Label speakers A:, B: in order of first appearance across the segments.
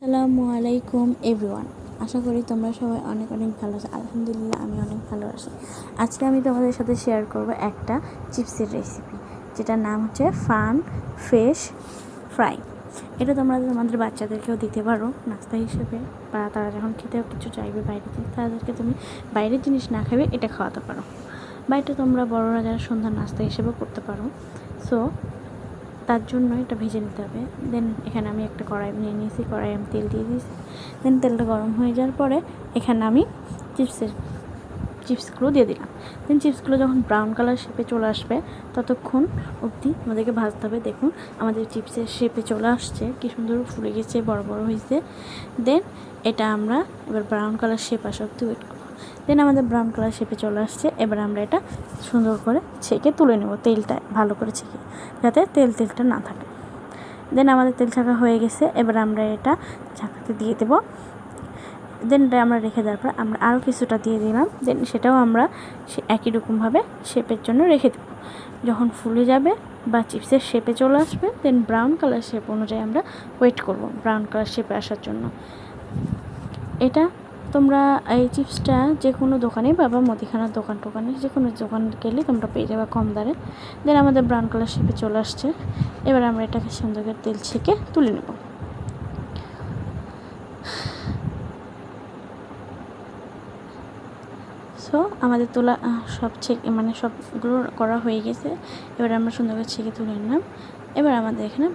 A: আসসালামু আলাইকুম এভরিওয়ান। আশা করি তোমরা সবাই অনেক অনেক ভালো আছো। আলহামদুলিল্লাহ আমি অনেক ভালো আছি। আজকে আমি তোমাদের সাথে শেয়ার করব একটা চিপসের রেসিপি, যেটার নাম হচ্ছে ফান ফিশ ফ্রাই। এটা তোমরা তোমাদের বাচ্চাদেরকেও দিতে পারো নাস্তা হিসেবে, বা তারা যখন খেতেও কিছু চাইবে বাইরে থেকে, তাদেরকে তুমি বাইরের জিনিস না খাবে এটা খাওয়াতে পারো, বা এটা তোমরা বড়রা যারা সন্ধ্যার নাস্তা হিসেবেও করতে পারো। সো তার জন্য এটা ভেজে নিতে হবে। দেন এখানে আমি একটা কড়াই নিয়ে নিয়েছি, কড়াই আমি তেল দিয়ে দিয়েছি। দেন তেলটা গরম হয়ে যাওয়ার পরে এখানে আমি চিপসগুলো দিয়ে দিলাম। দেন চিপসগুলো যখন ব্রাউন কালার শেপে চলে আসবে ততক্ষণ অবধি আমাদেরকে ভাজতে হবে। দেখুন আমাদের চিপসের শেপে চলে আসছে, কী সুন্দর ফুলে গেছে, বড় বড় হয়েছে। দেন এটা আমরা এবার ব্রাউন কালার শেপ আসা অবধি ওয়েট করব। দেন আমাদের ব্রাউন কালার শেপে চলে আসছে। এবার আমরা এটা সুন্দর করে ছেঁকে তুলে নেব, তেলটা ভালো করে ছেঁকে, যাতে তেলটা না থাকে। দেন আমাদের তেল ছাঁকা হয়ে গেছে। এবার আমরা এটা ছাঁকাতে দিয়ে দেবো। দেন এটা আমরা রেখে দেওয়ার পর আমরা আরও কিছুটা দিয়ে দিলাম। দেন সেটাও আমরা একই রকমভাবে শেপের জন্য রেখে দেবো। যখন ফুলে যাবে বা চিপসের শেপে চলে আসবে, দেন ব্রাউন কালার শেপ অনুযায়ী আমরা ওয়েট করব ব্রাউন কালার শেপে আসার জন্য। এটা তোমরা এই চিপসটা যে কোনো দোকানে পাবা, মুদিখানার টোকানে যে কোনো দোকান গেলে তোমরা পেয়ে যাবে কম দামে। দেন আমাদের ব্রাউন কালার শেপে চলে আসছে। এবার আমরা এটাকে সুন্দর করে তেল ছেঁকে তুলে নেব। সো আমাদের তোলা সব সবগুলো করা হয়ে গেছে। এবার আমরা সুন্দর করে ছেঁকে তুলে নিলাম। এবার আমাদের এখানে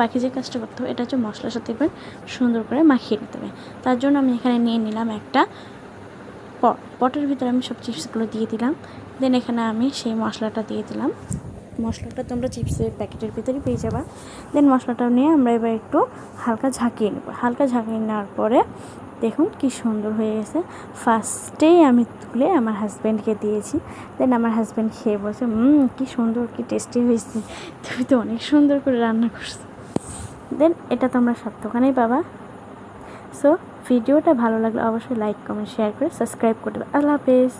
A: বাকি যে কাজটা করতে হবে, এটা হচ্ছে মশলার সাথে এবার সুন্দর করে মাখিয়ে নিতে হবে। তার জন্য আমি এখানে নিয়ে নিলাম একটা পটের ভিতরে আমি সব চিপসগুলো দিয়ে দিলাম। দেন এখানে আমি সেই মশলাটা দিয়ে দিলাম। মশলাটা তোমরা চিপসের প্যাকেটের ভিতরে পেয়ে যাবা। দেন মশলাটা নিয়ে আমরা এবার একটু হালকা ঝাঁকিয়ে নেব। হালকা ঝাঁকিয়ে নেওয়ার পরে দেখুন কি সুন্দর হয়ে গেছে। ফার্স্টেই আমি তুলে আমার হাজব্যান্ডকে দিয়েছি। দেন আমার হাজব্যান্ড খেয়ে বলছে, কি সুন্দর, কি টেস্টি হয়েছে, তুমি তো অনেক সুন্দর করে রান্না করছো। দেন এটা তোমরা সব দোকানেই পাবা। সো ভিডিওটা ভালো লাগলে অবশ্যই লাইক কমেন্ট শেয়ার করে সাবস্ক্রাইব করে দেবে। আল্লাহ হাফেজ।